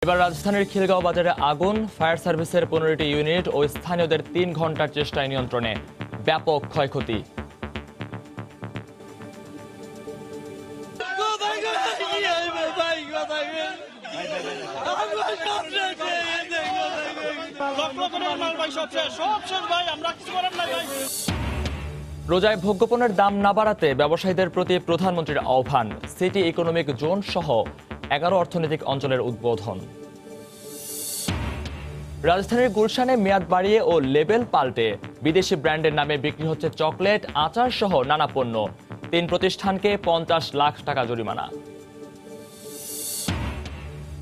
এবার রাজধানীর খিলগাঁও বাজারে আগুন, ফায়ার সার্ভিসের 15টি ইউনিট ও স্থানীয়দের 3 ঘন্টার চেষ্টায় নিয়ন্ত্রণে, ব্যাপক ক্ষয়ক্ষতি। রোজায় ভোগ্যপণ্যের দাম না বাড়াতে ব্যবসায়ীদের প্রতি প্রধানমন্ত্রীর আহ্বান, সিটি ইকোনমিক জোন সহ 11 অর্থনৈতিক অঞ্চলের উদ্বোধন। রাজধানীর গুলশানে মেয়াদ বাড়িয়ে ও লেবেল পাল্টে বিদেশি ব্র্যান্ডের নামে বিক্রি হচ্ছে চকলেট, আচার সহ নানা পণ্য। 3 প্রতিষ্ঠানকে 50 লাখ টাকা জরিমানা।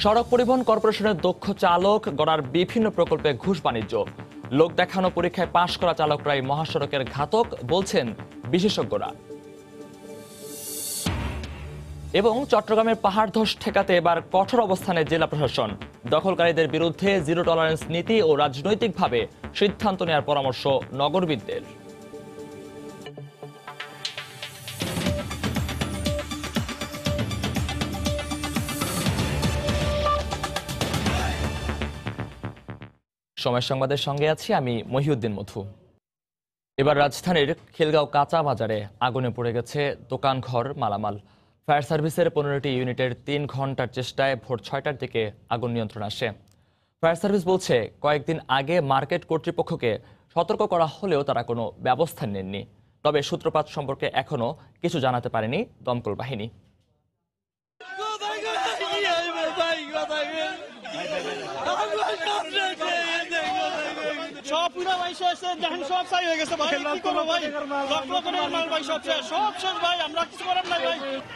সড়ক পরিবহন কর্পোরেশনের দক্ষ চালক গড়ার বিভিন্ন প্রকল্পে ঘুষ বাণিজ্য, লোক দেখানো পরীক্ষায় পাশ করা চালকরাই মহাসড়কের ঘাতক বলছেন বিশেষজ্ঞরা। এবং চট্টগ্রামের পাহাড় ধস ঠেকাতে এবার কঠোর অবস্থানে জেলা প্রশাসন, দখলকারীদের বিরুদ্ধে জিরো টলারেন্স নীতি ও রাজনৈতিকভাবে সিদ্ধান্ত নেওয়ার পরামর্শ নগরবিদদের। সময় সংবাদের সঙ্গে আছি আমি মহিউদ্দিন মথু। এবার রাজধানীর খিলগাঁও কাঁচা বাজারে আগুনে পড়ে গেছে দোকানঘর, মালামাল। ফায়ার সার্ভিসের 15টি ইউনিটের 3 ঘন্টার চেষ্টায় ভোর 6টার দিকে আগুন নিয়ন্ত্রণ আসে। ফায়ার সার্ভিস বলছে, কয়েকদিন আগে মার্কেট কর্তৃপক্ষকে সতর্ক করা হলেও তারা কোনো ব্যবস্থা নেননি। তবে সূত্রপাত সম্পর্কে এখনও কিছু জানাতে পারেনি দমকল বাহিনী।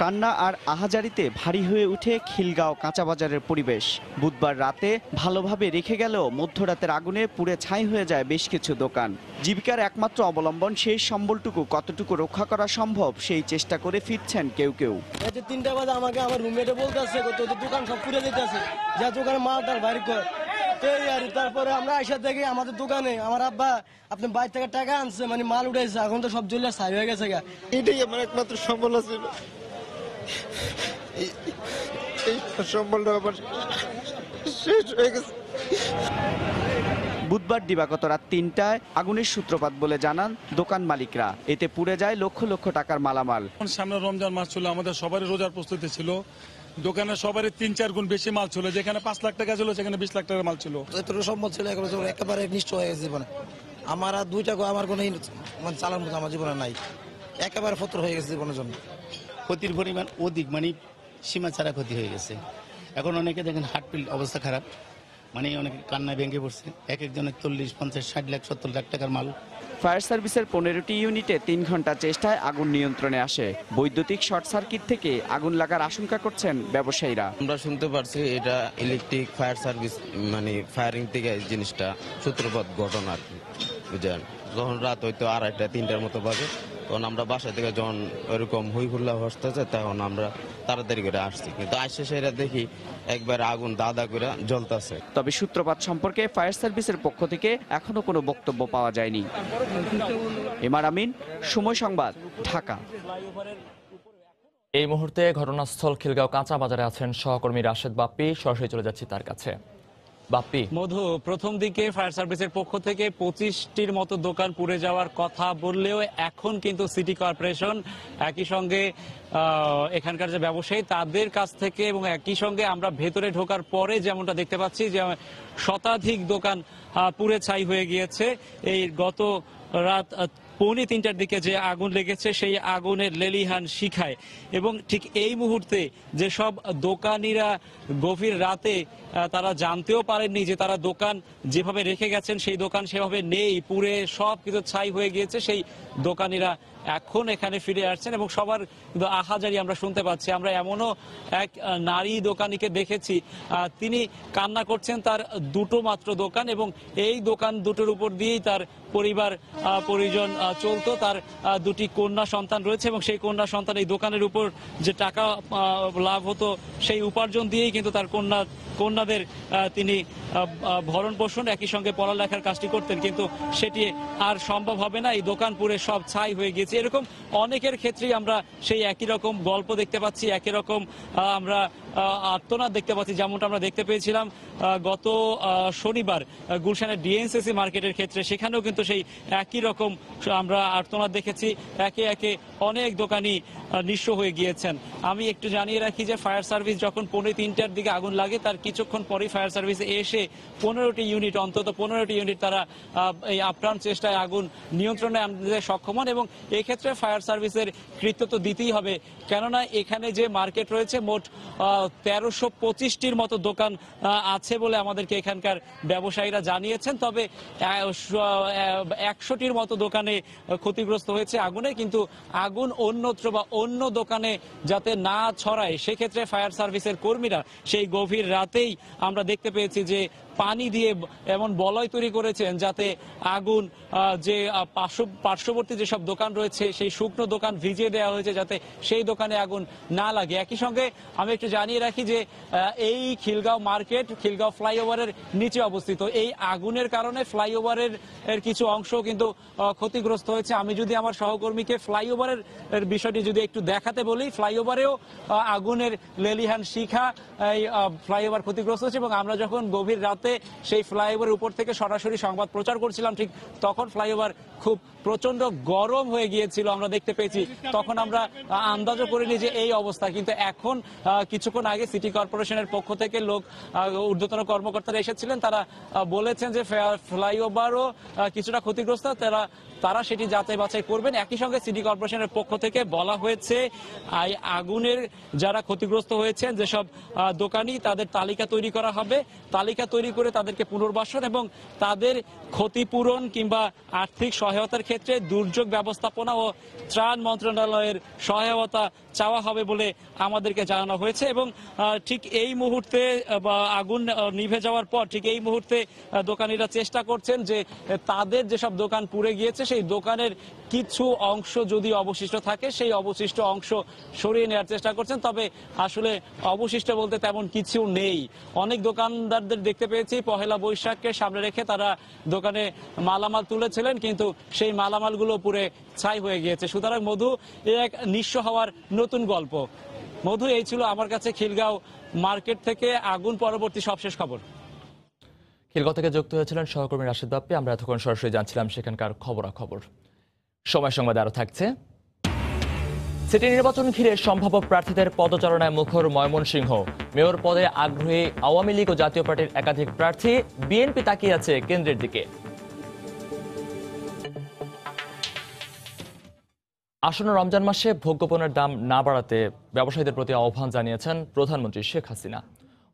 কান্না আর আহাজারিতে ভারী হয়ে উঠে খিলগাঁও কাঁচা বাজারের পরিবেশ। বুধবার রাতে ভালোভাবে রেখে গেলেও মধ্যরাতের আগুনে পুড়ে ছাই হয়ে যায় বেশ কিছু দোকান। জীবিকার একমাত্র অবলম্বন সেই সম্বলটুকু কতটুকু রক্ষা করা সম্ভব সেই চেষ্টা করে ফিরছেন কেউ কেউ। 3টা বাজে আমাকে আমার রুমমেটে বলতেছে দোকান সব পুড়ে যেতেছে, যা দোকানে মাল তার বাইরে কর। তারপরে আমরা আইসা দেখি আমাদের দোকানে আমার আব্বা আপনি বাইরে থেকে টাকা আনছে, মানে মাল উঠেছে, এখন তো সব জ্বলে ছাই হয়ে গেছে। এটাই আমার একমাত্র সম্বল ছিল, এই সম্বলটা আমার শেষ হয়ে গেছে। বুধবার দিবাগত রাত 3টায় আগুনের সূত্রপাত বলে জানান দোকান মালিকরা। এতে পুড়ে যায় লক্ষ লক্ষ টাকার মালামাল। সামনে রমজান মাস ছিল, আমাদের সবারই রোজার প্রস্তুতি ছিল। দোকানে সবারই 3-4 গুণ বেশি মাল ছিল, যেখানে 5 লাখ টাকা ছিল সেখানে 20 লাখ টাকার মাল ছিল। এতটুকু সম্ভব ছিল একেবারে নিষ্ঠ হয়ে গেছে জীবনে। আমার আর 2 টাকা আমার কোনো মানে চালার মতো আমার জীবনে নাই, একেবারে ফতর হয়ে গেছে জীবনের জন্য। ক্ষতির পরিমাণ অধিক, মানে সীমা ছাড়া ক্ষতি হয়ে গেছে। এখন অনেকে দেখেন হার্টপিল অবস্থা খারাপ, মানে অনেকে কান্নায় ভেঙে পড়ছে। এক একজনের 40, 50, 60 লাখ, 70 লাখ টাকার মাল। ফায়ার সার্ভিসের 15টি ইউনিটে 3 ঘন্টা চেষ্টায় আগুন নিয়ন্ত্রণে আসে। বৈদ্যুতিক শর্ট সার্কিট থেকে আগুন লাগার আশঙ্কা করছেন ব্যবসায়ীরা। আমরা শুনতে পারছি এটা ইলেকট্রিক ফায়ার সার্ভিস, মানে ফায়ারিং থেকে জিনিসটা সূত্রপাত ঘটনা আর কি। বুঝলেন, যখন রাত হয়তো 2:30, 3টার মতো বাজে, তখন আমরা বাসা থেকে যখন ওইরকম হুই হুল্লা হসতেছে তখন আমরা তাড়াতাড়ি করে আসছি, কিন্তু আসছে সেটা দেখি একবার আগুন দাদা করে জ্বলতেছে। তবে সূত্রপাত সম্পর্কে ফায়ার সার্ভিসের পক্ষ থেকে এখনো কোনো বক্তব্য পাওয়া যায়নি। এমআর আমিন, সময় সংবাদ, ঢাকা। এই মুহূর্তে ঘটনাস্থল খিলগাঁও কাঁচা বাজারে আছেন সহকর্মী রাশেদ বাপ্পি, সরাসরি চলে যাচ্ছি তার কাছে। বাপ্পি, মধু, প্রথম দিকে ফায়ার সার্ভিসের পক্ষ থেকে 25টির মতো দোকান পুড়ে যাওয়ার কথা বললেও এখন কিন্তু সিটি কর্পোরেশন একই সঙ্গে এখানকার যে ব্যবসায়ী তাদের কাছ থেকে এবং একই সঙ্গে আমরা ভেতরে ঢোকার পরে যেমনটা দেখতে পাচ্ছি যে শতাধিক দোকান পুড়ে ছাই হয়ে গিয়েছে। এই গত রাত 2:45টার দিকে যে আগুন লেগেছে সেই আগুনের লেলিহান শিখায়, এবং ঠিক এই মুহূর্তে যেসব দোকানিরা গভীর রাতে তারা জানতেও পারেননি যে তারা দোকান যেভাবে রেখে গেছেন সেই দোকান সেভাবে নেই, পুড়ে সব কিছু ছাই হয়ে গিয়েছে, সেই দোকানিরা এখন এখানে ফিরে আসছেন এবং সবার কিন্তু আহাজারি আমরা শুনতে পাচ্ছি। আমরা এমনও এক নারী দোকানিকে দেখেছি, তিনি কান্না করছেন, তার 2টো মাত্র দোকান এবং এই দোকান দুটোর উপর দিয়েই তার পরিবার পরিজন চলতো। তার 2টি কন্যা সন্তান রয়েছে এবং সেই কন্যা সন্তান এই দোকানের উপর যে টাকা লাভ হতো সেই উপার্জন দিয়েই কিন্তু তার কন্যাদের তিনি ভরণ পোষণ একই সঙ্গে পড়ালেখার কাজটি করতেন, কিন্তু সেটি আর সম্ভব হবে না। এই দোকান পুরে সব ছাই হয়ে গিয়েছে। এরকম অনেকের ক্ষেত্রেই আমরা সেই একই রকম গল্প দেখতে পাচ্ছি, একই রকম আমরা আর্তনাদ দেখতে পাচ্ছি, যেমনটা আমরা দেখতে পেয়েছিলাম গত শনিবার গুলশানের ডিএনসিসি মার্কেটের ক্ষেত্রে। সেখানেও কিন্তু সেই একই রকম আমরা আর্তনাদ দেখেছি, একে একে অনেক দোকানি নিঃস্ব হয়ে গিয়েছেন। আমি একটু জানিয়ে রাখি যে ফায়ার সার্ভিস যখন 3:45টার দিকে আগুন লাগে, তার কিছুক্ষণ পরেই ফায়ার সার্ভিস এসে 15টি ইউনিট, অন্তত 15টি ইউনিট তারা এই আপ্রাণ চেষ্টায় আগুন নিয়ন্ত্রণে আনতে সক্ষম হন। এবং এক্ষেত্রে ফায়ার সার্ভিসের কৃতিত্ব দিতেই হবে, কেননা এখানে যে মার্কেট রয়েছে মোট 1325টির মতো দোকান আছে বলে আমাদেরকে এখানকার ব্যবসায়ীরা জানিয়েছেন। তবে 100টির মতো দোকানে ক্ষতিগ্রস্ত হয়েছে আগুনে, কিন্তু আগুন অন্যত্র বা অন্য দোকানে যাতে না ছড়ায় সেক্ষেত্রে ফায়ার সার্ভিসের কর্মীরা সেই গভীর রাতেই আমরা দেখতে পেয়েছি যে পানি দিয়ে এমন বলয় তৈরি করেছেন যাতে আগুন যে পার্শ্ববর্তী যেসব দোকান রয়েছে সেই শুকনো দোকান ভিজিয়ে দেওয়া হয়েছে যাতে সেই দোকানে আগুন না লাগে। একই সঙ্গে আমি একটু জানিয়ে রাখি যে এই খিলগাঁও মার্কেট খিলগাঁও ফ্লাইওভারের নিচে অবস্থিত। এই আগুনের কারণে ফ্লাইওভারের কিছু অংশ কিন্তু ক্ষতিগ্রস্ত হয়েছে। আমি যদি আমার সহকর্মীকে ফ্লাইওভারের বিষয়টি যদি একটু দেখাতে বলি, ফ্লাইওভারেও আগুনের লেলিহান শিখা, এই ফ্লাইওভার ক্ষতিগ্রস্ত হয়েছে। এবং আমরা যখন গভীর রাতে সেই ফ্লাইওভারের উপর থেকে সরাসরি সংবাদ প্রচার করছিলাম, ঠিক তখন ফ্লাইওভার খুব প্রচন্ড গরম হয়ে গিয়েছিল আমরা দেখতে পেয়েছি। তখন আমরা আন্দাজও করিনি যে এই অবস্থা, কিন্তু এখন কিছুক্ষণ আগে সিটি কর্পোরেশনের পক্ষ থেকে ঊর্ধ্বতন কর্মকর্তারা এসেছিলেন, তারা বলেছেন যে ফ্লাইওভারও কিছুটা ক্ষতিগ্রস্ত, তারা সেটি যাচাই বাছাই করবেন। একই সঙ্গে সিটি কর্পোরেশনের পক্ষ থেকে বলা হয়েছে আগুনের যারা ক্ষতিগ্রস্ত হয়েছেন যেসব দোকানি, তাদের তালিকা তৈরি করা হবে। তালিকা তৈরি করে তাদেরকে পুনর্বাসন এবং তাদের ক্ষতিপূরণ কিংবা আর্থিক সহায়তার ক্ষেত্রে দুর্যোগ ব্যবস্থাপনা ও ত্রাণ মন্ত্রণালয়ের সহায়তা চাওয়া হবে বলে আমাদেরকে জানানো হয়েছে। এবং ঠিক এই মুহূর্তে আগুন নিভে যাওয়ার পর ঠিক এই মুহূর্তে দোকানিরা চেষ্টা করছেন যে তাদের যেসব দোকান পুড়ে গিয়েছে সেই দোকানের কিছু অংশ যদি অবশিষ্ট থাকে সেই অবশিষ্ট অংশ সরিয়ে নেওয়ার চেষ্টা করছেন। তবে আসলে অবশিষ্ট বলতে তেমন কিছু নেই। অনেক দোকানদারদের দেখতে পেয়েছি পহেলা বৈশাখকে সামনে রেখে তারা দোকানে মালামাল তুলেছিলেন, কিন্তু সেই মালামালগুলো পুড়ে ছাই হয়ে গিয়েছে। সুতরাং মধু, এক নিঃস্ব হওয়ার নতুন গল্প। মধু, এই ছিল আমার কাছে খিলগাঁও মার্কেট থেকে আগুন পরবর্তী সবশেষ খবর। খিলগাঁও থেকে যুক্ত হয়েছিলেন সহকর্মী রাশিদ বাপ্পি। আমরা এতক্ষণ সরাসরি জানছিলাম সেখানকার খবরাখবর। সময় সংবাদে আরো থাকছে। সিটি নির্বাচন ঘিরে সম্ভাব্য প্রার্থীদের পদচারণায় মুখর ময়মনসিংহ। মেয়র পদে আগ্রহী আওয়ামী লীগ ও জাতীয় পার্টির একাধিক প্রার্থী। বিএনপি তাকিয়ে আছে কেন্দ্রের দিকে। আসন্ন রমজান মাসে ভোগ্যপণ্যের দাম না বাড়াতে ব্যবসায়ীদের প্রতি আহ্বান জানিয়েছেন প্রধানমন্ত্রী শেখ হাসিনা।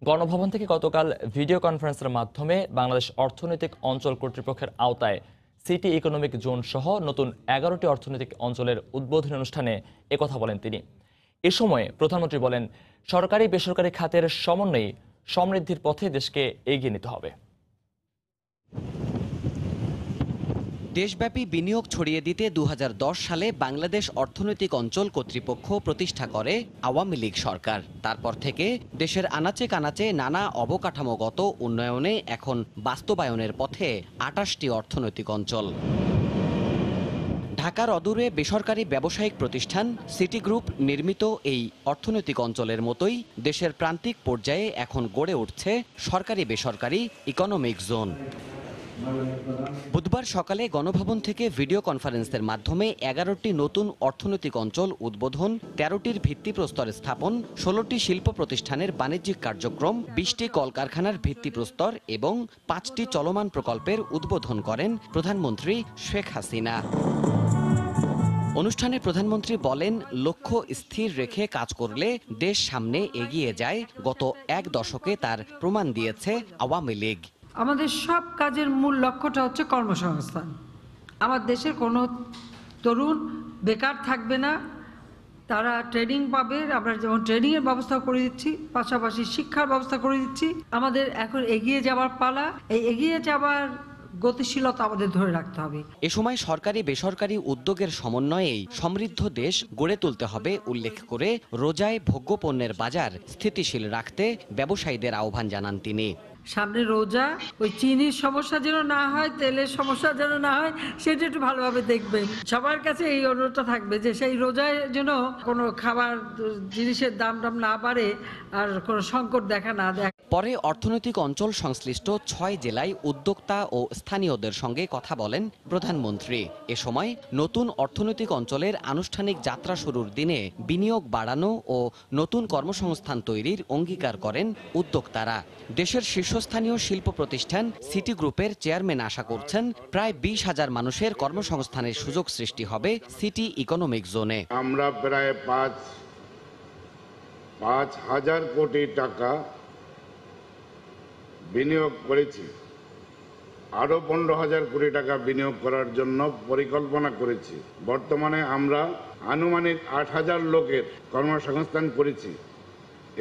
গণভবন থেকে গতকাল ভিডিও কনফারেন্সের মাধ্যমে বাংলাদেশ অর্থনৈতিক অঞ্চল কর্তৃপক্ষের আওতায় সিটি ইকোনমিক জোন সহ নতুন 11টি অর্থনৈতিক অঞ্চলের উদ্বোধনী অনুষ্ঠানে একথা বলেন তিনি। এ সময় প্রধানমন্ত্রী বলেন, সরকারি বেসরকারি খাতের সমন্বয়ে সমৃদ্ধির পথে দেশকে এগিয়ে নিতে হবে। দেশব্যাপী বিনিয়োগ ছড়িয়ে দিতে 2010 সালে বাংলাদেশ অর্থনৈতিক অঞ্চল কর্তৃপক্ষ প্রতিষ্ঠা করে আওয়ামী লীগ সরকার। তারপর থেকে দেশের আনাচে কানাচে নানা অবকাঠামোগত উন্নয়নে এখন বাস্তবায়নের পথে 28টি অর্থনৈতিক অঞ্চল। ঢাকার অদূরে বেসরকারি ব্যবসায়িক প্রতিষ্ঠান সিটি গ্রুপ নির্মিত এই অর্থনৈতিক অঞ্চলের মতোই দেশের প্রান্তিক পর্যায়ে এখন গড়ে উঠছে সরকারি বেসরকারি ইকোনমিক জোন। বুধবার সকালে গণভবন থেকে ভিডিও কনফারেন্সের মাধ্যমে 11টি নতুন অর্থনৈতিক অঞ্চল উদ্বোধন, 13টির ভিত্তিপ্রস্তর স্থাপন, 16টি শিল্প প্রতিষ্ঠানের বাণিজ্যিক কার্যক্রম, 20টি কলকারখানার ভিত্তিপ্রস্তর এবং 5টি চলমান প্রকল্পের উদ্বোধন করেন প্রধানমন্ত্রী শেখ হাসিনা। অনুষ্ঠানে প্রধানমন্ত্রী বলেন, লক্ষ্য স্থির রেখে কাজ করলে দেশ সামনে এগিয়ে যায়। গত 1 দশকে তার প্রমাণ দিয়েছে আওয়ামী লীগ। আমাদের সব কাজের মূল লক্ষ্যটা হচ্ছে কর্মসংস্থান। আমার দেশের কোনো তরুণ বেকার থাকবে না, তারা ট্রেনিং পাবে। আমরা যেমন ট্রেনিংয়ের ব্যবস্থা করে দিচ্ছি, পাশাপাশি শিক্ষার ব্যবস্থা করে দিচ্ছি। আমাদের এখন এগিয়ে যাওয়ার পালা। এই এগিয়ে যাওয়ার গতিশীলতা আমাদের ধরে রাখতে হবে। এ সময় সরকারি বেসরকারি উদ্যোগের সমন্বয়েই সমৃদ্ধ দেশ গড়ে তুলতে হবে উল্লেখ করে রোজায় ভোগ্যপণ্যের বাজার স্থিতিশীল রাখতে ব্যবসায়ীদের আহ্বান জানান তিনি। সামনে রোজা, ওই চিনির সমস্যা যেন না হয়, তেলের সমস্যা যেন না হয়, সেটা একটু ভালোভাবে দেখবেন। সবার কাছে এই অনুরোধটা থাকবে যে সেই রোজায় যেন কোনো খাবার জিনিসের দাম না বাড়ে আর কোনো সংকট দেখা না দেয়। পরে অর্থনৈতিক অঞ্চল সংশ্লিষ্ট 6 জেলায় উদ্যোক্তা ও স্থানীয়দের সঙ্গে কথা বলেন প্রধানমন্ত্রী। এ সময় নতুন অর্থনৈতিক অঞ্চলের আনুষ্ঠানিক যাত্রা শুরুর দিনে বিনিয়োগ বাড়ানো ও নতুন কর্মসংস্থান তৈরির অঙ্গীকার করেন উদ্যোক্তারা। দেশের শীর্ষস্থানীয় শিল্প প্রতিষ্ঠান সিটি গ্রুপের চেয়ারম্যান আশা করছেন প্রায় 20,000 মানুষের কর্মসংস্থানের সুযোগ সৃষ্টি হবে সিটি ইকোনমিক জোনে। আমরা প্রায় 5,000 কোটি টাকা বিনিয়োগ করেছি। আরও 15,000 কোটি টাকা বিনিয়োগ করার জন্য পরিকল্পনা করেছি। বর্তমানে আমরা আনুমানিক 8,000 লোকের কর্মসংস্থান করেছি।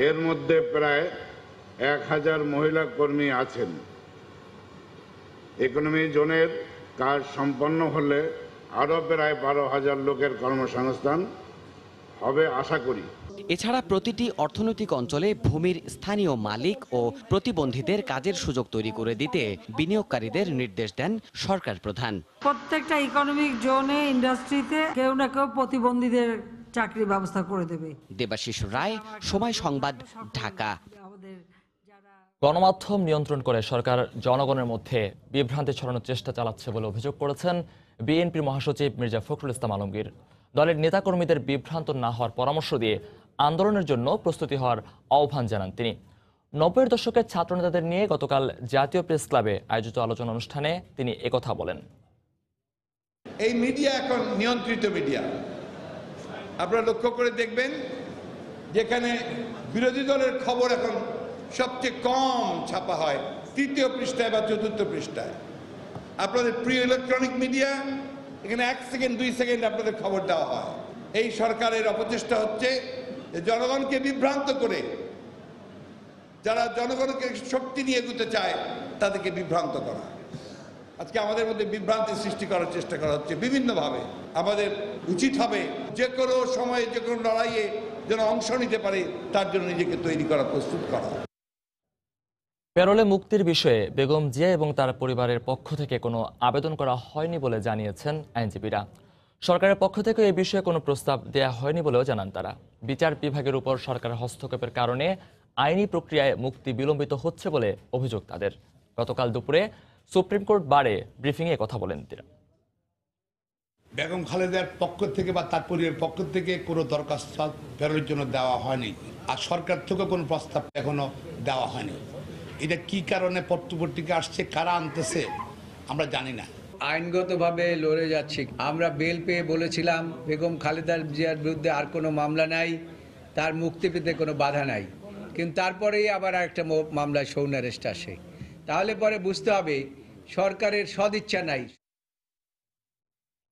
এর মধ্যে প্রায় 1,000 মহিলা কর্মী আছেন। ইকোনমি জোনের কাজ সম্পন্ন হলে আরও প্রায় 12,000 লোকের কর্মসংস্থান হবে আশা করি। এছাড়া প্রতিটি অর্থনৈতিক অঞ্চলে ভূমির স্থানীয় মালিক ও প্রতিবন্ধীদের কাজের সুযোগ তৈরি করে দিতে বিনিয়োগকারীদের নির্দেশ দেন সরকার প্রধান। প্রত্যেকটা ইকোনমিক জোনে, ইন্ডাস্ট্রিতে কেউ না কেউ প্রতিবন্ধীদের চাকরির ব্যবস্থা করে দেবে। দেবাশিস রায়, সময় সংবাদ, ঢাকা। গণমাধ্যম নিয়ন্ত্রণ করে সরকার জনগণের মধ্যে বিভ্রান্তি ছড়ানোর চেষ্টা চালাচ্ছে বলে অভিযোগ করেছেন বিএনপির মহাসচিব মির্জা ফখরুল ইসলাম আলমগীর। দলের নেতাকর্মীদের বিভ্রান্ত না হওয়ার পরামর্শ দিয়ে আন্দোলনের জন্য প্রস্তুতি হওয়ার আহ্বান জানান তিনি। 90-এর দশকের ছাত্রনেতাদের নিয়ে গতকাল জাতীয় প্রেস ক্লাবে আয়োজিত আলোচনা অনুষ্ঠানে তিনি একথা বলেন। এই মিডিয়া এখন নিয়ন্ত্রিত মিডিয়া। আপনারা লক্ষ্য করে দেখবেন যেখানে বিরোধী দলের খবর এখন সবচেয়ে কম ছাপা হয় 3য় পৃষ্ঠায় বা 4র্থ পৃষ্ঠায়। আপনাদের প্রিয় ইলেকট্রনিক মিডিয়া, এখানে 1 সেকেন্ড 2 সেকেন্ড আপনাদের খবর দেওয়া হয়। এই সরকারের অপচেষ্টা হচ্ছে যে জনগণকে বিভ্রান্ত করে, যারা জনগণকে শক্তি নিয়ে এগোতে চায় তাদেরকে বিভ্রান্ত করা। আজকে আমাদের মধ্যে বিভ্রান্তি সৃষ্টি করার চেষ্টা করা হচ্ছে বিভিন্নভাবে। আমাদের উচিত হবে যে কোনো সময়ে যে কোনো লড়াইয়ে যেন অংশ নিতে পারে তার জন্য নিজেকে তৈরি করা, প্রস্তুত করা। প্যারোলে মুক্তির বিষয়ে বেগম জিয়া এবং তার পরিবারের পক্ষ থেকে কোনো আবেদন করা হয়নি বলে জানিয়েছেন আইনজীবীরা। সরকারের পক্ষ থেকে এই বিষয়ে কোনো প্রস্তাব দেয়া হয়নি বলেও জানান তারা। বিচার বিভাগের উপর সরকারের হস্তক্ষেপের কারণে আইনি প্রক্রিয়ায় মুক্তি বিলম্বিত হচ্ছে বলে অভিযোগ তাদের। গতকাল দুপুরে সুপ্রিম কোর্ট বারে ব্রিফিংয়ে কথা বলেন তারা। বেগম খালেদার পক্ষ থেকে বা তার পরিবারের পক্ষ থেকে কোনো দরখাস্ত প্যারোলের জন্য দেওয়া হয়নি, আর সরকার থেকে কোনো প্রস্তাব এখনো দেওয়া হয়নি। এটা কি কারণে পত্রপত্রিকা আসছে, কারা আনতেছে আমরা জানি না। আইনগতভাবে লড়ে যাচ্ছি। আমরা বেল পেয়ে বলেছিলাম বেগম খালেদা জিয়ার বিরুদ্ধে আর কোনো মামলা নাই, তার মুক্তি পেতে কোনো বাধা নাই, কিন্তু তারপরেই আবার একটা মামলায় সৌন অ্যারেস্ট আসে। তাহলে পরে বুঝতে হবে সরকারের সদিচ্ছা নাই।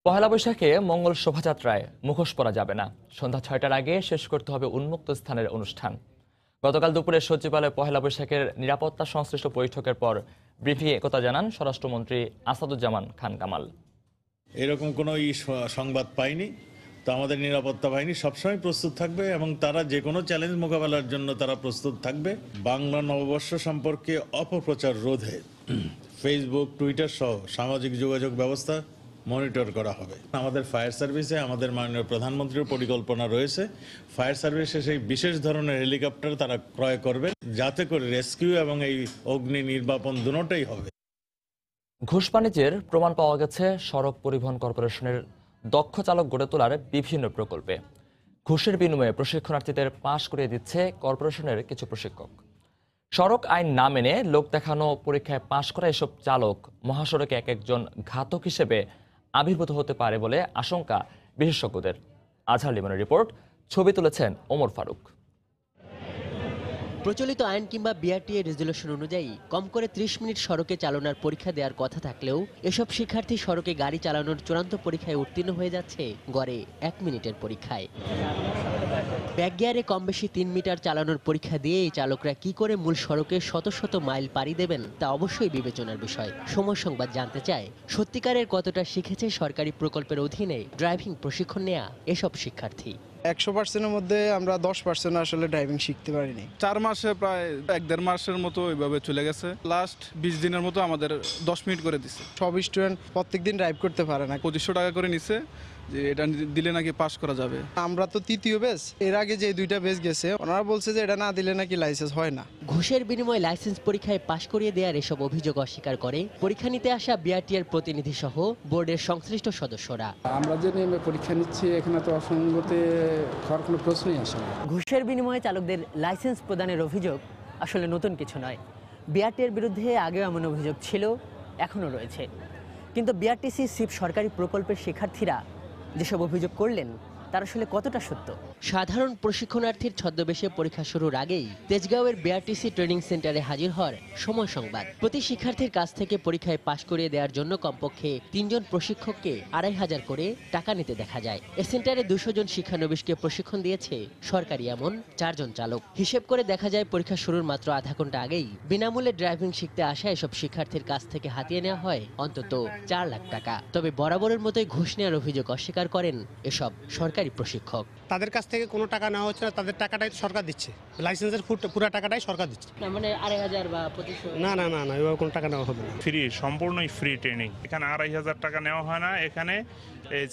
পহেলা বৈশাখে মঙ্গল শোভাযাত্রায় মুখোশ পরা যাবে না। সন্ধ্যা 6টার আগে শেষ করতে হবে উন্মুক্ত স্থানের অনুষ্ঠান। গতকাল দুপুরে সচিবালয়ে পহেলা বৈশাখের নিরাপত্তা সংশ্লিষ্ট বৈঠকের পর ব্রিফিংয়ে একথা জানান স্বরাষ্ট্রমন্ত্রী আসাদুজ্জামান খান কামাল। এরকম কোনো সংবাদ পাইনি, তো আমাদের নিরাপত্তা বাহিনী সবসময় প্রস্তুত থাকবে এবং তারা যে কোনো চ্যালেঞ্জ মোকাবেলার জন্য তারা প্রস্তুত থাকবে। বাংলা নববর্ষ সম্পর্কে অপপ্রচার রোধে ফেসবুক, টুইটার সহ সামাজিক যোগাযোগ ব্যবস্থা মনিটর করা হবে। আমাদের ফায়ার সার্ভিসে আমাদের মাননীয় প্রধানমন্ত্রীর পরিকল্পনা রয়েছে, ফায়ার সার্ভিসে সেই বিশেষ ধরনের হেলিকপ্টার তারা ক্রয় করবে, যাতে করে রেস্কিউ এবং এই অগ্নি নির্বাপন দুটোই হবে। ঘুষ বাণিজ্যের প্রমাণ পাওয়া গেছে সড়ক পরিবহন কর্পোরেশনের দক্ষ চালক গড়ে তোলার বিভিন্ন প্রকল্পে। ঘুষের বিনিময়ে প্রশিক্ষণার্থীদের পাশ করিয়ে দিচ্ছে কর্পোরেশনের কিছু প্রশিক্ষক। সড়ক আইন না মেনে লোক দেখানো পরীক্ষায় পাশ করা এসব চালক মহাসড়কে এক একজন ঘাতক হিসেবে আবির্ভূত হতে পারে বলে আশঙ্কা বিশেষজ্ঞদের। আজহার লিমনের রিপোর্ট, ছবি তুলেছেন ওমর ফারুক। প্রচলিত আইন কিংবা বিআরটিএ রেজুলেশন অনুযায়ী কম করে 30 মিনিট সড়কে চালানোর পরীক্ষা দেওয়ার কথা থাকলেও এসব শিক্ষার্থী সড়কে গাড়ি চালানোর চূড়ান্ত পরীক্ষায় উত্তীর্ণ হয়ে যাচ্ছে গড়ে 1 মিনিটের পরীক্ষায়। ব্যাক গিয়ারে কম বেশি 3 মিটার চালানোর পরীক্ষা দিয়ে এই চালকরা কি করে মূল সড়কে শত শত মাইল পাড়ি দেবেন তা অবশ্যই বিবেচনার বিষয়। সময় সংবাদ জানতে চায় সত্যিকারের কতটা শিখেছে সরকারি প্রকল্পের অধীনে ড্রাইভিং প্রশিক্ষণ নেয়া এসব শিক্ষার্থী। 100%-এর মধ্যে আমরা 10% আসলে ড্রাইভিং শিখতে পারিনি। 4 মাসে প্রায় 1-1.5 মাসের মতো ওইভাবে চলে গেছে। লাস্ট 20 দিনের মতো আমাদের 10 মিনিট করে দিছে। সব স্টুডেন্ট প্রত্যেকদিন ড্রাইভ করতে পারে না। 2500 টাকা করে নিছে, যে এটা দিলে নাকি পাস করা যাবে। আমরা তো তৃতীয় ব্যাচ, এর আগে যে 2টা ব্যাচ গেছে ওনারা বলছে যে এটা না দিলে নাকি লাইসেন্স হয় না। ঘুষের বিনিময়ে লাইসেন্স পরীক্ষায় পাশ করিয়ে দেওয়ার এসব অভিযোগ অস্বীকার করে পরীক্ষা নিতে আসা বিআরটিএর প্রতিনিধি সহ বোর্ডের সংশ্লিষ্ট সদস্যরা। আমরা যে নেমে পরীক্ষা নিচ্ছি এখানে তো অসঙ্গতি হওয়ার কোনো প্রশ্নই আসে না। ঘুষের বিনিময়ে চালকদের লাইসেন্স প্রদানের অভিযোগ আসলে নতুন কিছু নয়। বিআরটিএর বিরুদ্ধে আগেও এমন অভিযোগ ছিল, এখনও রয়েছে। কিন্তু বিআরটিসি সিপ সরকারি প্রকল্পের শিক্ষার্থীরা যেসব অভিযোগ করলেন তার আসলে কতটা সত্য? সাধারণ প্রশিক্ষণার্থীর ছদ্মবেশে পরীক্ষা শুরুর আগেই তেজগাঁওয়ের বিআরটিসি ট্রেনিং সেন্টারে হাজির হওয়ার সময় সংবাদ। প্রতি শিক্ষার্থীর কাছ থেকে পরীক্ষায় পাশ করিয়ে দেওয়ার জন্য কমপক্ষে 3 জন প্রশিক্ষককে 2500 করে টাকা নিতে দেখা যায়। এ সেন্টারে 200 জন শিক্ষানবিশকে প্রশিক্ষণ দিয়েছে সরকারি এমন 4 জন চালক। হিসেব করে দেখা যায় পরীক্ষা শুরুর মাত্র আধা ঘন্টা আগেই বিনামূল্যে ড্রাইভিং শিখতে আসা এসব শিক্ষার্থীর কাছ থেকে হাতিয়ে নেওয়া হয় অন্তত 4 লাখ টাকা। তবে বরাবরের মতোই ঘুষ নেওয়ার অভিযোগ অস্বীকার করেন এসব সরকারি প্রশিক্ষক। তাদের কাছ থেকে কোনো টাকা নেওয়া হচ্ছে না, তাদের টাকাটাই সরকার দিচ্ছে, লাইসেন্সের পুরো টাকাটাই সরকার দিচ্ছে। না মানে 2500 বা 2500? না না না না, এভাবে কোনো টাকা নেওয়া হবে না। ফ্রি, সম্পূর্ণই ফ্রি ট্রেনিং। এখানে 2500 টাকা নেওয়া হয় না। এখানে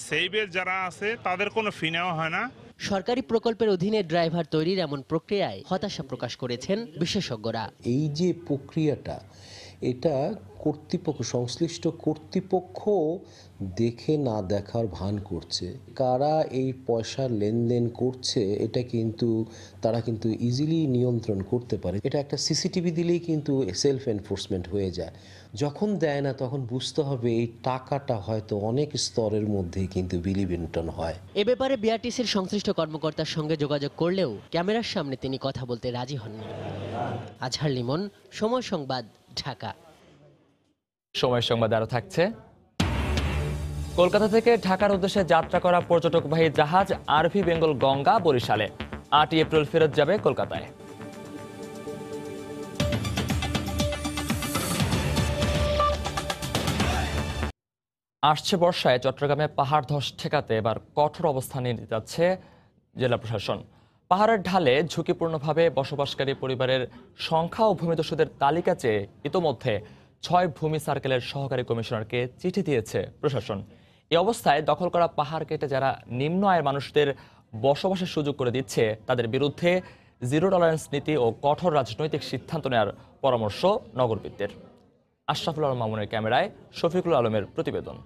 সেইবের যারা আছে তাদের কোনো ফি নেওয়া হয় না। সরকারি প্রকল্পের অধীনে ড্রাইভার তৈরির এমন প্রক্রিয়ায় হতাশা প্রকাশ করেছেন বিশেষজ্ঞরা। এই যে প্রক্রিয়াটা, এটা সংশ্লিষ্ট কর্তৃপক্ষ দেখে না দেখার ভান করছে। কারা এই পয়সার লেনদেন করছে এটা কিন্তু তারা কিন্তু ইজিলি নিয়ন্ত্রণ করতে পারে। এটা একটা সিসিটিভি দিলেই কিন্তু সেলফ এনফোর্সমেন্ট হয়ে যায়। যখন দেয় না তখন বুঝতে হবে এই টাকাটা হয়তো অনেক স্তরের মধ্যেই কিন্তু বিলি বন্টন হয়। এ ব্যাপারে বিআরটিসির সংশ্লিষ্ট কর্মকর্তার সঙ্গে যোগাযোগ করলেও ক্যামেরার সামনে তিনি কথা বলতে রাজি হননি। আজহার লিমন, সময় সংবাদ, ঢাকা। সময় সংবাদ আরো থাকছে। কলকাতা থেকে ঢাকার উদ্দেশ্যে যাত্রা করা পর্যটকবাহী জাহাজ আরভি বেঙ্গল গঙ্গা বরিশালে 8 এপ্রিল ফেরত যাবে কলকাতায়। আসছে বর্ষায় চট্টগ্রামে পাহাড় ধস ঠেকাতে এবার কঠোর অবস্থান নিতে যাচ্ছে জেলা প্রশাসন। পাহাড়ের ঢালে ঝুঁকিপূর্ণভাবে বসবাসকারী পরিবারের সংখ্যা ও ভূমিদস্যুদের তালিকা চেয়ে ইতোমধ্যে 6 ভূমি সার্কেলের সহকারী কমিশনারকে চিঠি দিয়েছে প্রশাসন। এই অবস্থায় দখল করা পাহাড় কেটে যারা নিম্ন আয়ের মানুষদের বসবাসের সুযোগ করে দিচ্ছে তাদের বিরুদ্ধে জিরো টলারেন্স নীতি ও কঠোর রাজনৈতিক সিদ্ধান্ত নেওয়ার পরামর্শ নগরবিদদের। আশরাফুল আলম মামুনের ক্যামেরায় শফিকুল আলমের প্রতিবেদন।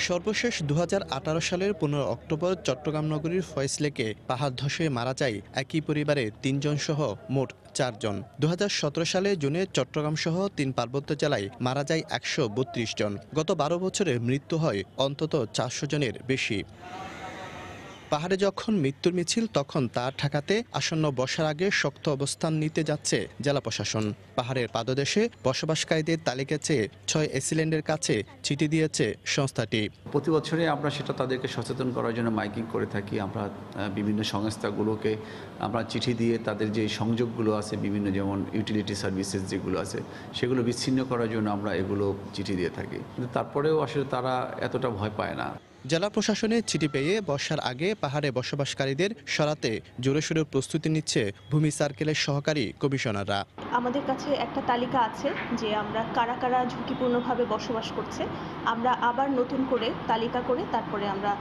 সর্বশেষ 2018 সালের 15 অক্টোবর চট্টগ্রাম নগরীর ফয়েজ লেকে পাহাড় ধসে মারা যায় একই পরিবারে 3 জন সহ মোট 4 জন। 2017 সালে জুনে চট্টগ্রাম সহ 3 পার্বত্য জেলায় মারা যায় 132 জন। গত 12 বছরে মৃত্যু হয় অন্তত 400 জনের বেশি। পাহাড়ে যখন মৃত্যুর মিছিল তখন তা ঠেকাতে আসন্ন বর্ষার আগে শক্ত অবস্থান নিতে যাচ্ছে জেলা প্রশাসন। পাহাড়ের পাদদেশে বসবাসকারীদের তালিকা চেয়ে 6 এসিল্যান্ডের কাছে চিঠি দিয়েছে সংস্থাটি। প্রতি বছরে আমরা সেটা তাদেরকে সচেতন করার জন্য মাইকিং করে থাকি। আমরা বিভিন্ন সংস্থাগুলোকে আমরা চিঠি দিয়ে তাদের যে সংযোগগুলো আছে বিভিন্ন, যেমন ইউটিলিটি সার্ভিসেস যেগুলো আছে সেগুলো বিচ্ছিন্ন করার জন্য আমরা এগুলো চিঠি দিয়ে থাকি। কিন্তু তারপরেও আসলে তারা এতটা ভয় পায় না। জেলা প্রশাসনের চিঠি পেয়ে বর্ষার আগে পাহাড়ে বসবাসকারীদের সরাতে জোরে সোরে প্রস্তুতি নিচ্ছে ভূমি সার্কেলের সহকারী কমিশনাররা। আমাদের কাছে একটা তালিকা আছে যে আমরা কারা কারা ঝুঁকিপূর্ণভাবে বসবাস করছে, আমরা আবার নতুন করে তালিকা করে তারপরে আমরা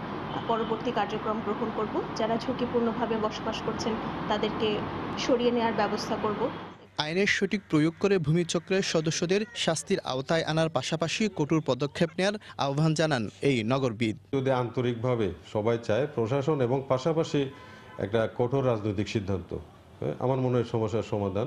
পরবর্তী কার্যক্রম গ্রহণ করব। যারা ঝুঁকিপূর্ণভাবে বসবাস করছেন তাদেরকে সরিয়ে নেওয়ার ব্যবস্থা করব। আইনের সঠিক প্রয়োগ করে ভূমিচক্রের সদস্যদের শাস্তির আওতায় আনার পাশাপাশি কঠোর পদক্ষেপ নেওয়ার আহ্বান জানান এই নগরবিদ। যদি আন্তরিকভাবে সবাই চায়, প্রশাসন এবং পাশাপাশি একটা কঠোর রাজনৈতিক সিদ্ধান্ত, আমার মনে হয় সমস্যার সমাধান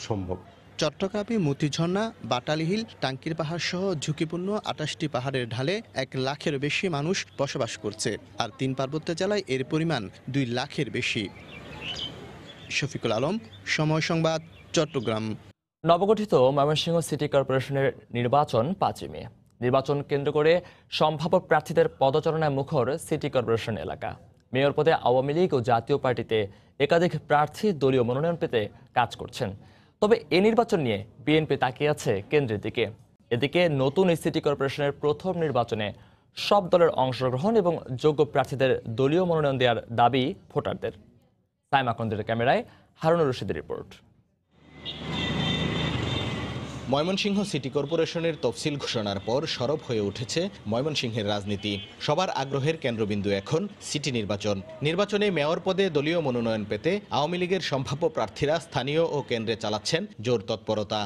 সম্ভব। চট্টগ্রামে মতিঝর্ণা, বাটালি হিল, টাঙ্কির পাহাড় সহ ঝুঁকিপূর্ণ 28টি পাহাড়ের ঢালে 1 লাখের বেশি মানুষ বসবাস করছে, আর 3 পার্বত্য জেলায় এর পরিমাণ 2 লাখের বেশি। শফিকুল আলম, সময় সংবাদ, চট্টগ্রাম। নবগঠিত ময়মনসিংহ সিটি কর্পোরেশনের নির্বাচন 5 মে। নির্বাচন কেন্দ্র করে সম্ভাব্য প্রার্থীদের পদচারণায় মুখর সিটি কর্পোরেশন এলাকা। মেয়র পদে আওয়ামী লীগ ও জাতীয় পার্টিতে একাধিক প্রার্থী দলীয় মনোনয়ন পেতে কাজ করছেন। তবে এ নির্বাচন নিয়ে বিএনপি তাকিয়ে আছে কেন্দ্রের দিকে। এদিকে নতুন সিটি কর্পোরেশনের প্রথম নির্বাচনে সব দলের অংশগ্রহণ এবং যোগ্য প্রার্থীদের দলীয় মনোনয়ন দেওয়ার দাবি ভোটারদের। সাইমা আকন্দের ক্যামেরায় হারুনুর রশিদের রিপোর্ট। ময়মনসিংহ সিটি কর্পোরেশনের তফসিল ঘোষণার পর সরব হয়ে উঠেছে ময়মনসিংহের রাজনীতি। সবার আগ্রহের কেন্দ্রবিন্দু এখন সিটি নির্বাচন। নির্বাচনে মেয়র পদে দলীয় মনোনয়ন পেতে আওয়ামী লীগের সম্ভাব্য প্রার্থীরা স্থানীয় ও কেন্দ্রে চালাচ্ছেন জোর তৎপরতা।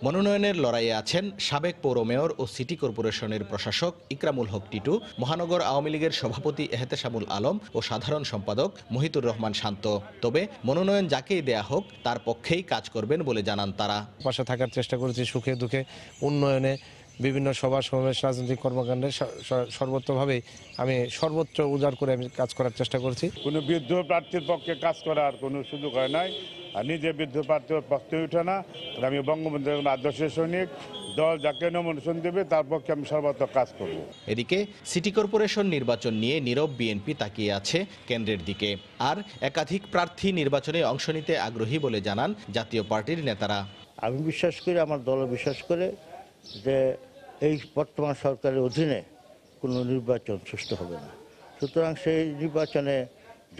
মনোনয়নের লড়াইয়ে আছেন সাবেক পৌর মেয়র ও সিটি কর্পোরেশনের প্রশাসক ইকরামুল হক টিটু, মহানগর আওয়ামী লীগের সভাপতি এহতেশামুল আলম ও সাধারণ সম্পাদক মহিতুর রহমান শান্ত। তবে মনোনয়ন যাকেই দেয়া হোক তার পক্ষেই কাজ করবেন বলে জানান তারা। পাশে থাকার চেষ্টা করেছি, সুখে দুঃখে, উন্নয়নে, বিভিন্ন সভা সমাবেশ, রাজনৈতিক কর্মকাণ্ডে সর্বত্রভাবেই আমি সর্বোচ্চ উজাড় করে আমি কাজ করার চেষ্টা করছি। কোনো বিদ্রোহ প্রার্থীর পক্ষে কাজ করার কোনো সুযোগ হয় নাই, আর নিজে বিদ্রোহ প্রার্থীর পক্ষে উঠে না। আমি বঙ্গবন্ধুর আদর্শের সৈনিক, দল যাকে নমিনেশন দেবে তার পক্ষে আমি সর্বাত্মক কাজ করব। এদিকে সিটি কর্পোরেশন নির্বাচন নিয়ে নীরব বিএনপি তাকিয়ে আছে কেন্দ্রের দিকে। আর একাধিক প্রার্থী নির্বাচনে অংশ নিতে আগ্রহী বলে জানান জাতীয় পার্টির নেতারা। আমি বিশ্বাস করি, আমার দল বিশ্বাস করে যে এই বর্তমান সরকারের অধীনে কোনো নির্বাচন সুষ্ঠু হবে না। সুতরাং সেই নির্বাচনে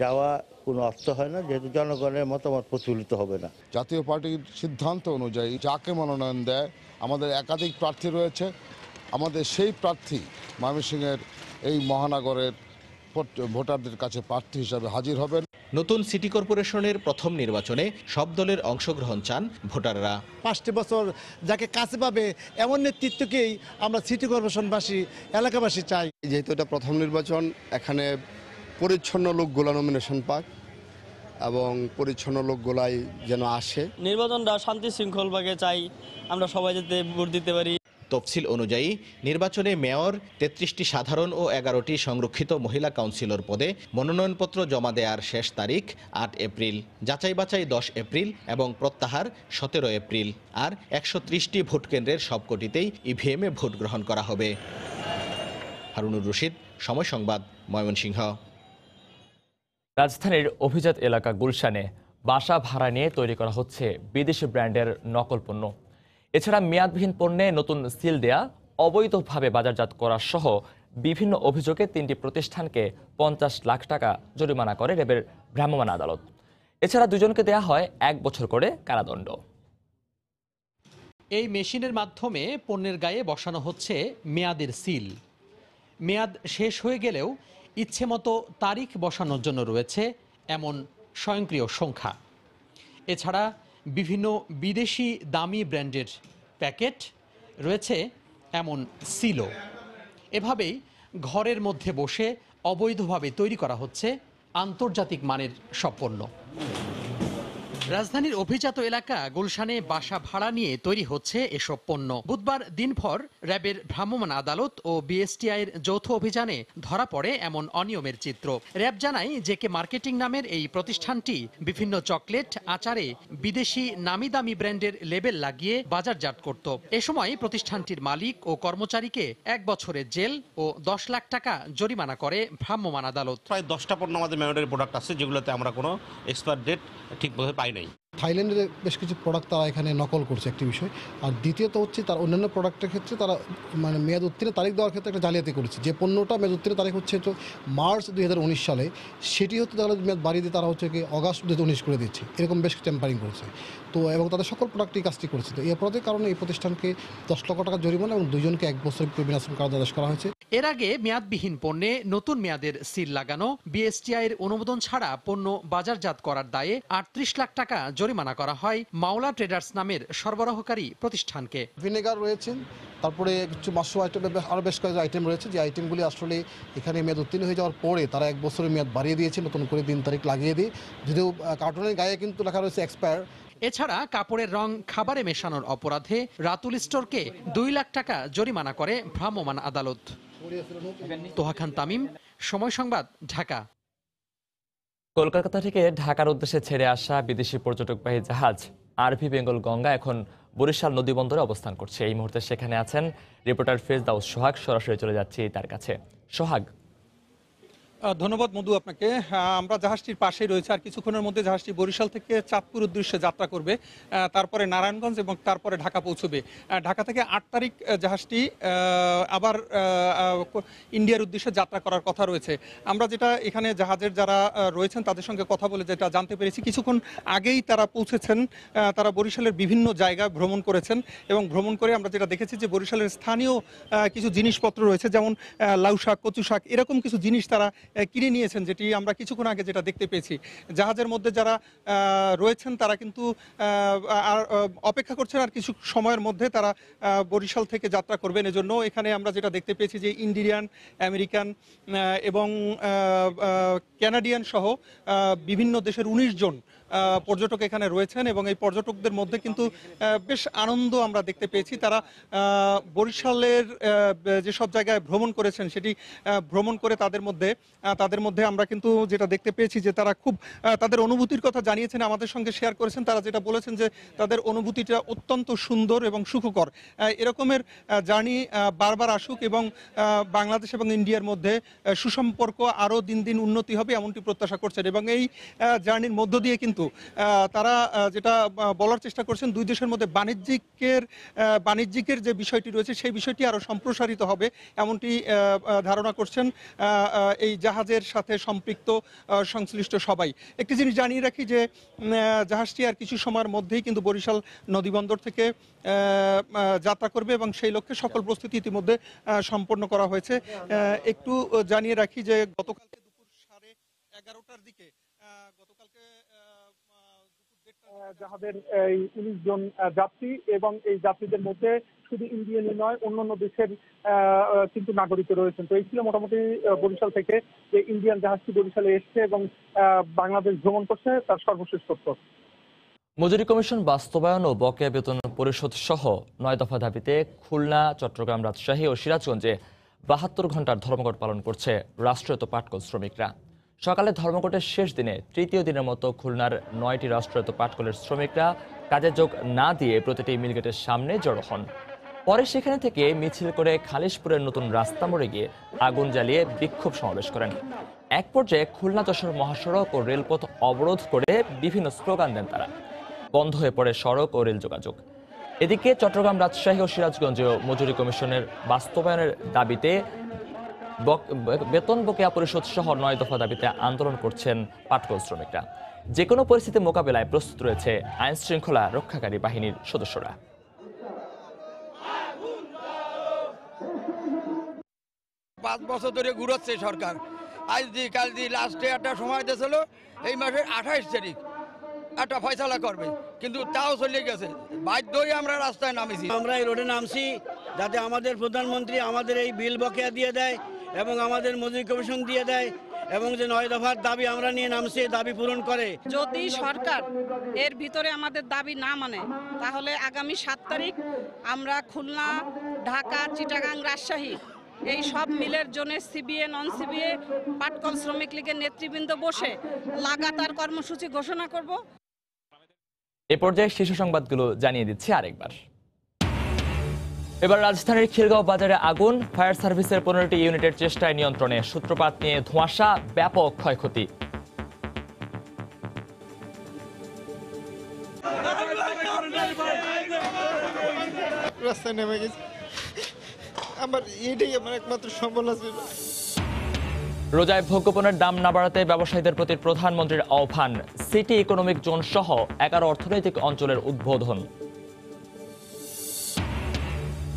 যাওয়া কোনো অর্থ হয় না, যেহেতু জনগণের মতামত প্রতিফলিত হবে না। জাতীয় পার্টির সিদ্ধান্ত অনুযায়ী যাকে মনোনয়ন দেয়, আমাদের একাধিক প্রার্থী রয়েছে, আমাদের সেই প্রার্থী ময়মনসিংহের এই মহানগরের ভোটারদের কাছে প্রার্থী হিসাবে হাজির হবেন। নতুন সিটি কর্পোরেশনের প্রথম নির্বাচনে সব দলের অংশগ্রহণ চান ভোটাররা। 5টি বছর যাকে কাছে পাবে এমন নেতৃত্বকেই আমরা সিটি কর্পোরেশনবাসী, এলাকাবাসী চাই। যেহেতু এটা প্রথম নির্বাচন, এখানে পরিচ্ছন্ন লোকগুলা নমিনেশন পাক এবং পরিচ্ছন্ন লোকগুলাই যেন আসে। নির্বাচনটা শান্তি শৃঙ্খলভাবে চাই, আমরা সবাই যাতে ভোট দিতে পারি। তফসিল অনুযায়ী নির্বাচনে মেয়র, 33টি সাধারণ ও 11টি সংরক্ষিত মহিলা কাউন্সিলর পদে মনোনয়নপত্র জমা দেওয়ার শেষ তারিখ 8 এপ্রিল, যাচাই বাছাই 10 এপ্রিল এবং প্রত্যাহার 17 এপ্রিল। আর 130টি ভোট কেন্দ্রের সবকটিতেই ইভিএমে ভোট গ্রহণ করা হবে। হারুনুর রশিদ, সময় সংবাদ, ময়মনসিংহ। রাজধানীর অভিজাত এলাকা গুলশানে বাসা ভাড়া নিয়ে তৈরি করা হচ্ছে বিদেশি ব্র্যান্ডের নকল পণ্য। এছাড়া মেয়াদবিহীন পণ্যে নতুন সিল দেয়া, অবৈধভাবে বাজারজাত করা সহ বিভিন্ন অভিযোগে 3টি প্রতিষ্ঠানকে 50 লাখ টাকা জরিমানা করে র্যাবের ভ্রাম্যমাণ আদালত। এছাড়া 2 জনকে দেয়া হয় 1 বছর করে কারাদণ্ড। এই মেশিনের মাধ্যমে পণ্যের গায়ে বসানো হচ্ছে মেয়াদের সিল। মেয়াদ শেষ হয়ে গেলেও ইচ্ছেমতো তারিখ বসানোর জন্য রয়েছে এমন স্বয়ংক্রিয় সংখ্যা। এছাড়া বিভিন্ন বিদেশি দামি ব্র্যান্ডের প্যাকেট রয়েছে এমন সিলও। এভাবেই ঘরের মধ্যে বসে অবৈধভাবে তৈরি করা হচ্ছে আন্তর্জাতিক মানের সব পণ্য। রাজধানীর অভিজাত এলাকা গুলশানে বাসা ভাড়া নিয়ে তৈরি হচ্ছে এসব পণ্য। বুধবার দিনভর র্যাবের ভ্রাম্যমাণ আদালত ও বিএসটিআইয়ের যৌথ অভিযানে ধরা পড়ে এমন অনিয়মের চিত্র। র্যাব জানায় জেকে মার্কেটিং নামের এই প্রতিষ্ঠানটি বিভিন্ন চকলেট, আচারে বিদেশি নামি দামি ব্র্যান্ডের লেবেল লাগিয়ে বাজারজাত করত। এ সময় প্রতিষ্ঠানটির মালিক ও কর্মচারীকে 1 বছরের জেল ও 10 লাখ টাকা জরিমানা করে ভ্রাম্যমাণ আদালত। প্রায় 10টা পণ্য আমাদের মেয়াদের প্রোডাক্ট আছে, যেগুলোতে আমরা কোনো এক্সপায়ার ডেট ঠিকভাবে পাই নাই। থাইল্যান্ডের বেশ কিছু প্রোডাক্ট তারা এখানে নকল করছে একটি বিষয়, আর দ্বিতীয়ত হচ্ছে তার অন্যান্য প্রোডাক্টের ক্ষেত্রে তারা মানে মেয়াদ উত্তীর্ণের তারিখ দেওয়ার ক্ষেত্রে একটা জালিয়াতি করেছে। যে পণ্যটা মেয়াদ উত্তীর্ণের তারিখ হচ্ছে তো মার্চ 2019 সালে, সেটি হচ্ছে তাহলে মেয়াদ বাড়িয়ে দিয়ে তারা হচ্ছে কি অগাস্ট 2019 করে দিচ্ছে, এরকম বেশ টেম্পারিং করেছে। তো এবং তাদের সকল প্রোডাক্টই কাজটি করেছে। তো এই অপরাধের কারণে এই প্রতিষ্ঠানকে 10 লক্ষ টাকা জরিমানা এবং 2 জনকে 1 বছর বিনাশ্রম কারাদণ্ড করা হয়েছে। এর আগে মেয়াদবিহীন পণ্যে নতুন মেয়াদের সিল লাগানো, বিএসটিআইয়ের অনুমোদন ছাড়া পণ্য বাজারজাত করার দায়ে 38 লাখ টাকা জরিমানা করা হয় মাওলা ট্রেডার্স নামের সরবরাহকারী প্রতিষ্ঠানকে। ভিনেগার রয়েছে, তারপরে কিছু মাশরুম আইটেম, আরও বেশ কয়েকটা আইটেম রয়েছে, যে আইটেমগুলি আসলে এখানে মেয়াদ উত্তীর্ণ হয়ে যাওয়ার পরে তারা 1 বছরের মেয়াদ বাড়িয়ে দিয়েছে, নতুন করে দিন তারিখ লাগিয়ে দিয়ে, যদিও কার্টুনের গায়ে কিন্তু লেখা রয়েছে এক্সপায়ার। এছাড়া কাপড়ের রং খাবারে মেশানোর অপরাধে রাতুল স্টোরকে 2 লাখ টাকা জরিমানা করে ভ্রাম্যমাণ আদালত। তোহা খান তামিম, সময় সংবাদ, ঢাকা। কলকাতা থেকে ঢাকার উদ্দেশ্যে ছেড়ে আসা বিদেশি পর্যটকবাহী জাহাজ আরভি বেঙ্গল গঙ্গা এখন বরিশাল নদীবন্দরে অবস্থান করছে। এই মুহূর্তে সেখানে আছেন রিপোর্টার ফেরদাউস সোহাগ। সরাসরি চলে যাচ্ছি তার কাছে। সোহাগ, ধন্যবাদ মধু আপনাকে। আমরা জাহাজটির পাশেই রয়েছে, আর কিছুক্ষণের মধ্যে জাহাজটি বরিশাল থেকে চাঁদপুর উদ্দেশ্যে যাত্রা করবে, তারপরে নারায়ণগঞ্জ এবং তারপরে ঢাকা পৌঁছবে। ঢাকা থেকে 8 তারিখ জাহাজটি আবার ইন্ডিয়ার উদ্দেশ্যে যাত্রা করার কথা রয়েছে। আমরা যেটা এখানে জাহাজের যারা রয়েছেন তাদের সঙ্গে কথা বলে যেটা জানতে পেরেছি, কিছুক্ষণ আগেই তারা পৌঁছেছেন। তারা বরিশালের বিভিন্ন জায়গা ভ্রমণ করেছেন এবং ভ্রমণ করে আমরা যেটা দেখেছি যে বরিশালের স্থানীয় কিছু জিনিসপত্র রয়েছে, যেমন লাউ শাক, কচু শাক, এরকম কিছু জিনিস তারা কিনে নিয়েছেন, যেটি আমরা কিছুক্ষণ আগে যেটা দেখতে পেয়েছি। জাহাজের মধ্যে যারা রয়েছেন তারা কিন্তু আর অপেক্ষা করছেন, আর কিছু সময়ের মধ্যে তারা বরিশাল থেকে যাত্রা করবেন। এজন্য এখানে আমরা যেটা দেখতে পেয়েছি যে ইন্ডিয়ান, আমেরিকান এবং কানাডিয়ান সহ বিভিন্ন দেশের 19 জন পর্যটক এখানে রয়েছেন এবং এই পর্যটকদের মধ্যে কিন্তু বেশ আনন্দ আমরা দেখতে পেয়েছি। তারা বরিশালের যেসব জায়গায় ভ্রমণ করেছেন সেটি ভ্রমণ করে তাদের মধ্যে আমরা কিন্তু যেটা দেখতে পেয়েছি যে তারা খুব তাদের অনুভূতির কথা জানিয়েছেন, আমাদের সঙ্গে শেয়ার করেছেন। তারা যেটা বলেছেন যে তাদের অনুভূতিটা অত্যন্ত সুন্দর এবং সুখকর। এরকমের জার্নি বারবার আসুক এবং বাংলাদেশ এবং ইন্ডিয়ার মধ্যে সুসম্পর্ক আরও দিন দিন উন্নতি হবে এমনটি প্রত্যাশা করছেন। এবং এই জার্নির মধ্য দিয়ে কিন্তু তারা যেটা বলার চেষ্টা করছেন, দুই দেশের মধ্যে বাণিজ্যিকের যে বিষয়টি রয়েছে সেই বিষয়টি আরও সম্প্রসারিত হবে এমনটি ধারণা করছেন এই জাহাজের সাথে সম্পৃক্ত সংশ্লিষ্ট সবাই। একটি জিনিস জানিয়ে রাখি যে জাহাজটি আর কিছু সময়ের মধ্যেই কিন্তু বরিশাল নদীবন্দর থেকে যাত্রা করবে এবং সেই লক্ষ্যে সকল প্রস্তুতি ইতিমধ্যে সম্পন্ন করা হয়েছে। একটু জানিয়ে রাখি যে গতকালকে দুপুর 11:30টার দিকে জাহাজের এই 19 জন যাত্রী এবং এই যাত্রীদের মধ্যে শুধু ইন্ডিয়ানই নয়, অন্যান্য দেশের কিন্তু নাগরিক রয়েছেন। তো এই ছিল মোটামুটি বরিশাল থেকে যে ইন্ডিয়ান জাহাজটি বরিশালে এসছে এবং বাংলাদেশ ভ্রমণ করছে তার সর্বশেষ তথ্য। মজুরি কমিশন বাস্তবায়ন ও বকেয়া বেতন পরিশোধ সহ 9 দফা দাবিতে খুলনা, চট্টগ্রাম, রাজশাহী ও সিরাজগঞ্জে 72 ঘন্টার ধর্মঘট পালন করছে রাষ্ট্রায়ত্ত পাটকল শ্রমিকরা। সকালে ধর্মঘটের শেষ দিনে তৃতীয় দিনের মতো খুলনার 9টি রাষ্ট্রায়ত্ত পাটকলের শ্রমিকরা কাজে যোগ না দিয়ে প্রতিটি মিলগেটের সামনে জড়ো হন। পরে সেখানে থেকে মিছিল করে খালিশপুরের নতুন রাস্তা মোড়ে গিয়ে আগুন জ্বালিয়ে বিক্ষোভ সমাবেশ করেন। এক পর্যায়ে খুলনা যশোর মহাসড়ক ও রেলপথ অবরোধ করে বিভিন্ন স্লোগান দেন তারা। বন্ধ হয়ে পড়ে সড়ক ও রেল যোগাযোগ। এদিকে চট্টগ্রাম, রাজশাহী ও সিরাজগঞ্জেও মজুরি কমিশনের বাস্তবায়নের দাবিতে বেতন বকেয়া পরিশোধ সহ 9 দফা দাবিতে আন্দোলন করছেন পাটকল শ্রমিকরা। যে কোনো পরিস্থিতি মোকাবেলায় প্রস্তুত রয়েছে আইন শৃঙ্খলা রক্ষাকারী বাহিনীর সদস্যরা। 5 বছর ধরে ঘুরোচ্ছে সরকার। আজ দি কাল দি লাস্টে একটা সময় দিয়েছিল এই মাসের 28 তারিখ একটা ফয়সালা করবে, কিন্তু তাও চলে গেছে। বাধ্যই আমরা রাস্তায় নামিছি। আমরা এই রোডে নামছি যাতে আমাদের প্রধানমন্ত্রী আমাদের এই বিল বকেয়া দিয়ে দেয় এবং আমাদের মজুরি কমিশন দিয়ে দেয় এবং যে 9 দফার দাবি আমরা নিয়ে নামছি দাবি পূরণ করে। যদি সরকার এর ভিতরে আমাদের দাবি না মানে তাহলে আগামী 7 তারিখ আমরা খুলনা, ঢাকা, চিটাগাং, রাজশাহী এই সব মিলের জন্য সিবিএ, নন সিবিএ, পাটকল শ্রমিক লীগের নেতৃবৃন্দ বসে লাগাতার কর্মসূচি ঘোষণা করব। এ পর্যায়ে শীর্ষ সংবাদগুলো জানিয়ে দিচ্ছি আরেকবার। এবার রাজধানীর খিলগাঁও বাজারে আগুন, ফায়ার সার্ভিসের 15টি ইউনিটের চেষ্টায় নিয়ন্ত্রণে। সূত্রপাত নিয়ে ধোঁয়াশা, ব্যাপক ক্ষয়ক্ষতি। রাস্তায় নেমে গেছে, আমার এটাই আমার একমাত্র সম্বল আছে। রোজায় ভোগ্যপণ্যের দাম না বাড়াতে ব্যবসায়ীদের প্রতি প্রধানমন্ত্রীর আহ্বান। সিটি ইকোনমিক জোন সহ 11 অর্থনৈতিক অঞ্চলের উদ্বোধন।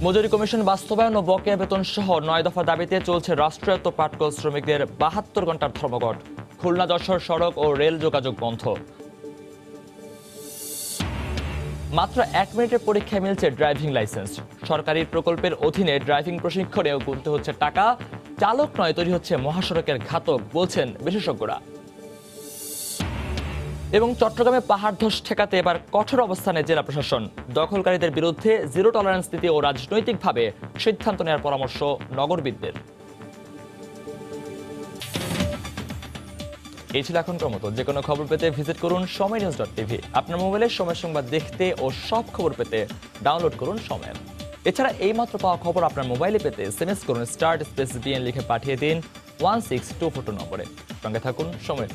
মজুরি কমিশন বাস্তবায়ন ও বকেয়া বেতন সহ 9 দফা দাবিতে চলছে রাষ্ট্রায়ত্ত পাটকল শ্রমিকদের 72 ঘন্টার ধর্মঘট। খুলনা যশোর সড়ক ও রেল যোগাযোগ বন্ধ। মাত্র 1 মিনিটের পরীক্ষায় মিলছে ড্রাইভিং লাইসেন্স। সরকারি প্রকল্পের অধীনে ড্রাইভিং প্রশিক্ষণেও গুনতে হচ্ছে টাকা। চালক নয়, তৈরি হচ্ছে মহাসড়কের ঘাতক, বলছেন বিশেষজ্ঞরা। এবং চট্টগ্রামে পাহাড় ধস ঠেকাতে এবার কঠোর অবস্থানে জেলা প্রশাসন। দখলকারীদের বিরুদ্ধে জিরো টলারেন্স নীতি ও রাজনৈতিকভাবে সিদ্ধান্ত নেওয়ার পরামর্শ নগরবিদদের। এই ছিল এখনকার মতো। যে কোনো খবর পেতে ভিজিট করুন সময়নিউজ.tv। আপনার মোবাইলে সময় সংবাদ দেখতে ও সব খবর পেতে ডাউনলোড করুন সময়। এছাড়া এই মাত্র পাওয়া খবর আপনার মোবাইলে পেতে SMS করুন *BN লিখে পাঠিয়ে দিন 16242 নম্বরে। সঙ্গে থাকুন সময়।